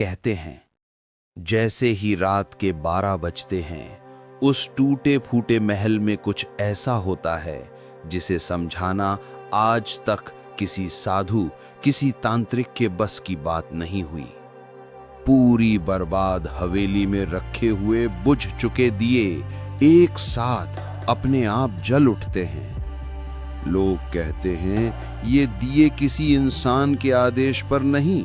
कहते हैं, जैसे ही रात के 12 बजते हैं, उस टूटे फूटे महल में कुछ ऐसा होता है जिसे समझाना आज तक किसी साधु, किसी तांत्रिक के बस की बात नहीं हुई। पूरी बर्बाद हवेली में रखे हुए बुझ चुके दिए एक साथ अपने आप जल उठते हैं। लोग कहते हैं ये दिए किसी इंसान के आदेश पर नहीं,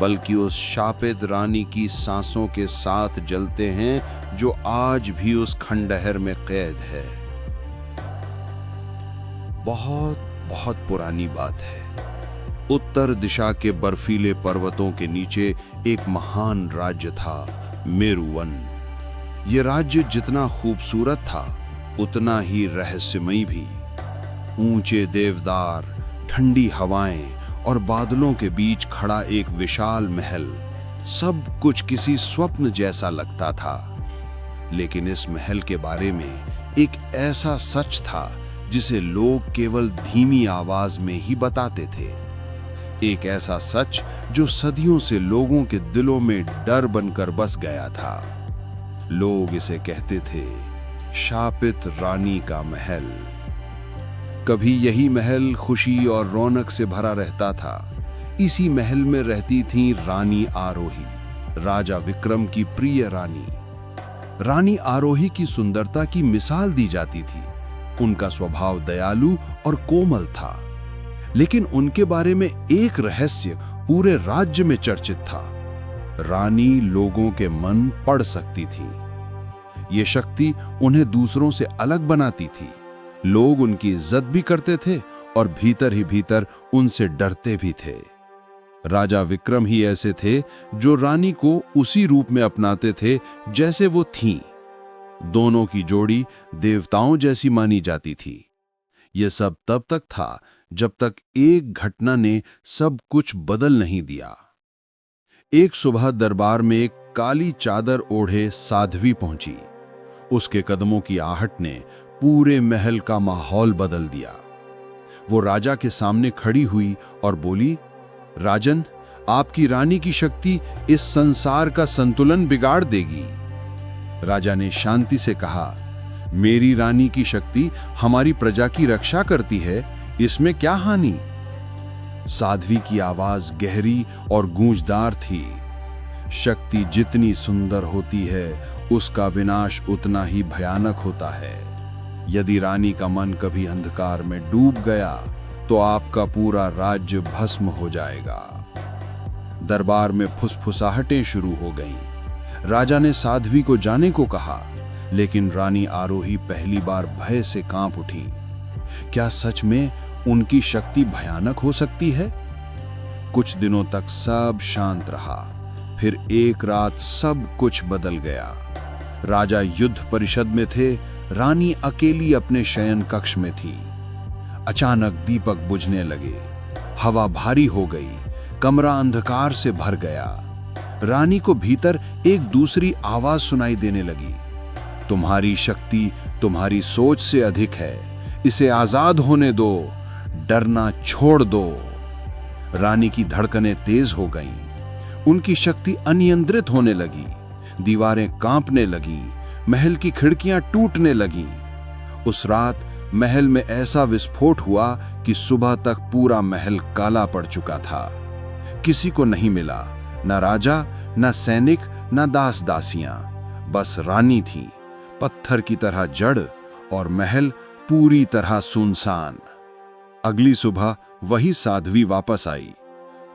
बल्कि उस शापित रानी की सांसों के साथ जलते हैं जो आज भी उस खंडहर में कैद है। बहुत बहुत पुरानी बात है। उत्तर दिशा के बर्फीले पर्वतों के नीचे एक महान राज्य था, मेरुवन। यह राज्य जितना खूबसूरत था, उतना ही रहस्यमयी भी। ऊंचे देवदार, ठंडी हवाएं और बादलों के बीच खड़ा एक विशाल महल, सब कुछ किसी स्वप्न जैसा लगता था। लेकिन इस महल के बारे में एक ऐसा सच था जिसे लोग केवल धीमी आवाज में ही बताते थे। एक ऐसा सच जो सदियों से लोगों के दिलों में डर बनकर बस गया था। लोग इसे कहते थे शापित रानी का महल। कभी यही महल खुशी और रौनक से भरा रहता था। इसी महल में रहती थी रानी आरोही, राजा विक्रम की प्रिय रानी। रानी आरोही की सुंदरता की मिसाल दी जाती थी। उनका स्वभाव दयालु और कोमल था, लेकिन उनके बारे में एक रहस्य पूरे राज्य में चर्चित था। रानी लोगों के मन पढ़ सकती थी। ये शक्ति उन्हें दूसरों से अलग बनाती थी। लोग उनकी इज्जत भी करते थे और भीतर ही भीतर उनसे डरते भी थे। राजा विक्रम ही ऐसे थे जो रानी को उसी रूप में अपनाते थे जैसे वो थीं। दोनों की जोड़ी देवताओं जैसी मानी जाती थी। यह सब तब तक था जब तक एक घटना ने सब कुछ बदल नहीं दिया। एक सुबह दरबार में एक काली चादर ओढ़े साध्वी पहुंची। उसके कदमों की आहट ने पूरे महल का माहौल बदल दिया। वो राजा के सामने खड़ी हुई और बोली, राजन, आपकी रानी की शक्ति इस संसार का संतुलन बिगाड़ देगी। राजा ने शांति से कहा, मेरी रानी की शक्ति हमारी प्रजा की रक्षा करती है, इसमें क्या हानि? साध्वी की आवाज गहरी और गूंजदार थी। शक्ति जितनी सुंदर होती है, उसका विनाश उतना ही भयानक होता है। यदि रानी का मन कभी अंधकार में डूब गया तो आपका पूरा राज्य भस्म हो जाएगा। दरबार में फुसफुसाहटें शुरू हो गईं। राजा ने साध्वी को जाने को कहा, लेकिन रानी आरोही पहली बार भय से कांप उठी। क्या सच में उनकी शक्ति भयानक हो सकती है? कुछ दिनों तक सब शांत रहा। फिर एक रात सब कुछ बदल गया। राजा युद्ध परिषद में थे, रानी अकेली अपने शयन कक्ष में थी। अचानक दीपक बुझने लगे, हवा भारी हो गई, कमरा अंधकार से भर गया। रानी को भीतर एक दूसरी आवाज सुनाई देने लगी, तुम्हारी शक्ति तुम्हारी सोच से अधिक है, इसे आजाद होने दो, डरना छोड़ दो। रानी की धड़कनें तेज हो गईं, उनकी शक्ति अनियंत्रित होने लगी, दीवारें कांपने लगीं, महल की खिड़कियां टूटने लगीं। उस रात महल में ऐसा विस्फोट हुआ कि सुबह तक पूरा महल काला पड़ चुका था। किसी को नहीं मिला, न राजा, न सैनिक, न दास दासियां, बस रानी थी, पत्थर की तरह जड़, और महल पूरी तरह सुनसान। अगली सुबह वही साध्वी वापस आई।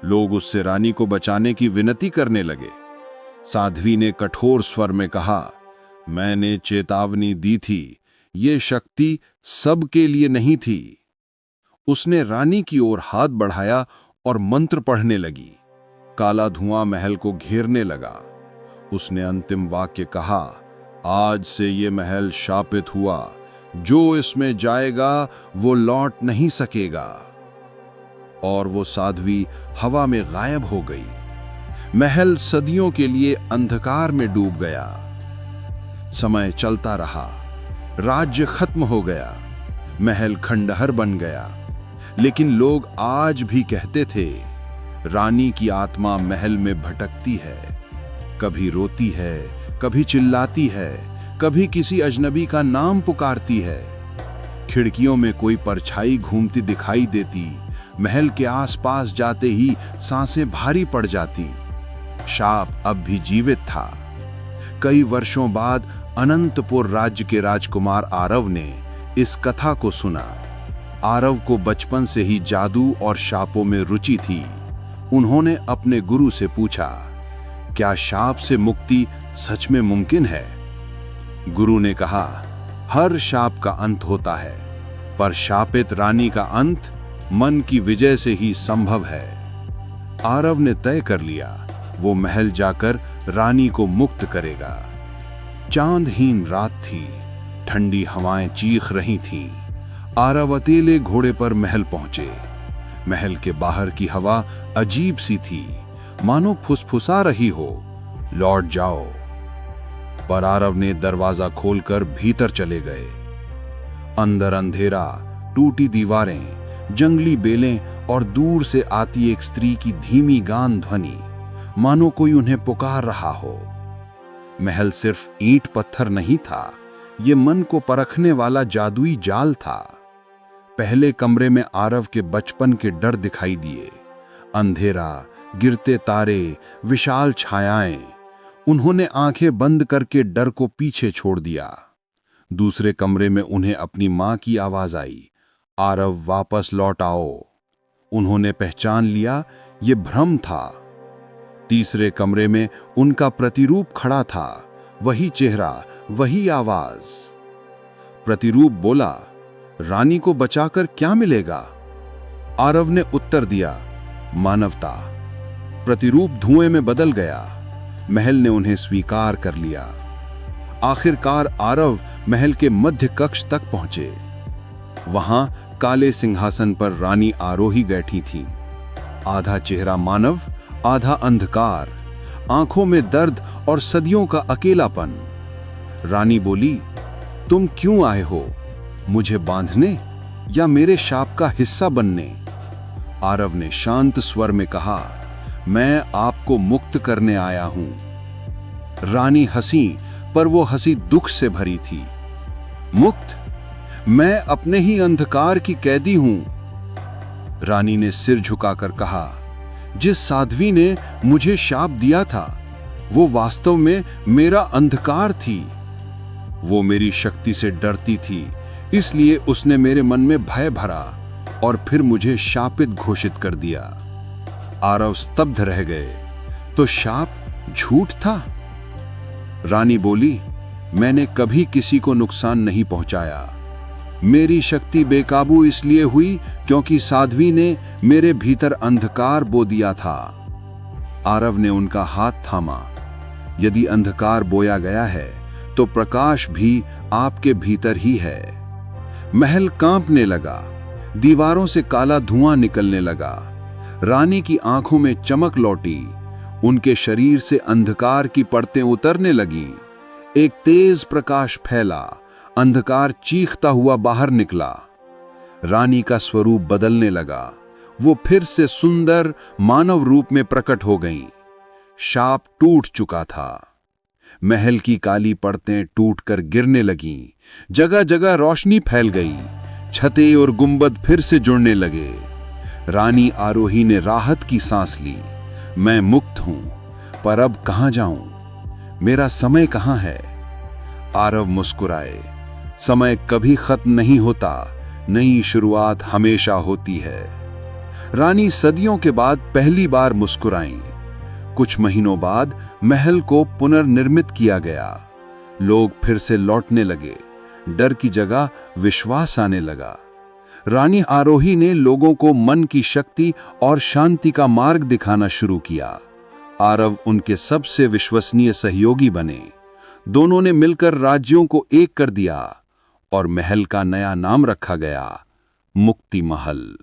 लोग उससे रानी को बचाने की विनती करने लगे। साध्वी ने कठोर स्वर में कहा, मैंने चेतावनी दी थी, ये शक्ति सबके लिए नहीं थी। उसने रानी की ओर हाथ बढ़ाया और मंत्र पढ़ने लगी। काला धुआं महल को घेरने लगा। उसने अंतिम वाक्य कहा, आज से ये महल शापित हुआ, जो इसमें जाएगा वो लौट नहीं सकेगा। और वो साध्वी हवा में गायब हो गई। महल सदियों के लिए अंधकार में डूब गया। समय चलता रहा, राज्य खत्म हो गया, महल खंडहर बन गया। लेकिन लोग आज भी कहते थे, रानी की आत्मा महल में भटकती है। कभी रोती है, कभी चिल्लाती है, कभी किसी अजनबी का नाम पुकारती है। खिड़कियों में कोई परछाई घूमती दिखाई देती, महल के आसपास जाते ही सांसें भारी पड़ जाती। शाप अब भी जीवित था। कई वर्षों बाद अनंतपुर राज्य के राजकुमार आरव ने इस कथा को सुना। आरव को बचपन से ही जादू और शापों में रुचि थी। उन्होंने अपने गुरु से पूछा, क्या शाप से मुक्ति सच में मुमकिन है? गुरु ने कहा, हर शाप का अंत होता है, पर शापित रानी का अंत मन की विजय से ही संभव है। आरव ने तय कर लिया, वो महल जाकर रानी को मुक्त करेगा। चांदहीन रात थी, ठंडी हवाएं चीख रही थीं। आरव अकेले घोड़े पर महल पहुंचे। महल के बाहर की हवा अजीब सी थी, मानो फुसफुसा रही हो, लौट जाओ। पर आरव ने दरवाजा खोलकर भीतर चले गए। अंदर अंधेरा, टूटी दीवारें, जंगली बेलें और दूर से आती एक स्त्री की धीमी गान ध्वनि, मानो कोई उन्हें पुकार रहा हो। महल सिर्फ ईंट पत्थर नहीं था, ये मन को परखने वाला जादुई जाल था। पहले कमरे में आरव के बचपन के डर दिखाई दिए। अंधेरा, गिरते तारे, विशाल छायाएं। उन्होंने आंखें बंद करके डर को पीछे छोड़ दिया। दूसरे कमरे में उन्हें अपनी मां की आवाज आई, आरव वापस लौट आओ। उन्होंने पहचान लिया, ये भ्रम था। तीसरे कमरे में उनका प्रतिरूप खड़ा था, वही चेहरा, वही आवाज। प्रतिरूप बोला, रानी को बचाकर क्या मिलेगा? आरव ने उत्तर दिया, मानवता। प्रतिरूप धुएं में बदल गया। महल ने उन्हें स्वीकार कर लिया। आखिरकार आरव महल के मध्य कक्ष तक पहुंचे। वहां काले सिंहासन पर रानी आरोही बैठी थी। आधा चेहरा मानव, आधा अंधकार, आंखों में दर्द और सदियों का अकेलापन। रानी बोली, तुम क्यों आए हो? मुझे बांधने या मेरे शाप का हिस्सा बनने? आरव ने शांत स्वर में कहा, मैं आपको मुक्त करने आया हूं। रानी हंसी, पर वो हंसी दुख से भरी थी। मुक्त? मैं अपने ही अंधकार की कैदी हूं। रानी ने सिर झुकाकर कहा, जिस साध्वी ने मुझे शाप दिया था, वो वास्तव में मेरा अंधकार थी। वो मेरी शक्ति से डरती थी, इसलिए उसने मेरे मन में भय भरा और फिर मुझे शापित घोषित कर दिया। आरव स्तब्ध रह गए। तो शाप झूठ था? रानी बोली, मैंने कभी किसी को नुकसान नहीं पहुंचाया। मेरी शक्ति बेकाबू इसलिए हुई क्योंकि साध्वी ने मेरे भीतर अंधकार बो दिया था। आरव ने उनका हाथ थामा। यदि अंधकार बोया गया है तो प्रकाश भी आपके भीतर ही है। महल कांपने लगा, दीवारों से काला धुआं निकलने लगा। रानी की आंखों में चमक लौटी, उनके शरीर से अंधकार की परतें उतरने लगी। एक तेज प्रकाश फैला, अंधकार चीखता हुआ बाहर निकला। रानी का स्वरूप बदलने लगा, वो फिर से सुंदर मानव रूप में प्रकट हो गईं। शाप टूट चुका था। महल की काली परतें टूटकर गिरने लगीं, जगह जगह रोशनी फैल गई, छतें और गुंबद फिर से जुड़ने लगे। रानी आरोही ने राहत की सांस ली। मैं मुक्त हूं, पर अब कहां जाऊं? मेरा समय कहां है? आरव मुस्कुराए। समय कभी खत्म नहीं होता, नई शुरुआत हमेशा होती है। रानी सदियों के बाद पहली बार मुस्कुराईं। कुछ महीनों बाद महल को पुनर्निर्मित किया गया। लोग फिर से लौटने लगे, डर की जगह विश्वास आने लगा। रानी आरोही ने लोगों को मन की शक्ति और शांति का मार्ग दिखाना शुरू किया। आरव उनके सबसे विश्वसनीय सहयोगी बने। दोनों ने मिलकर राज्यों को एक कर दिया और महल का नया नाम रखा गया, मुक्ति महल।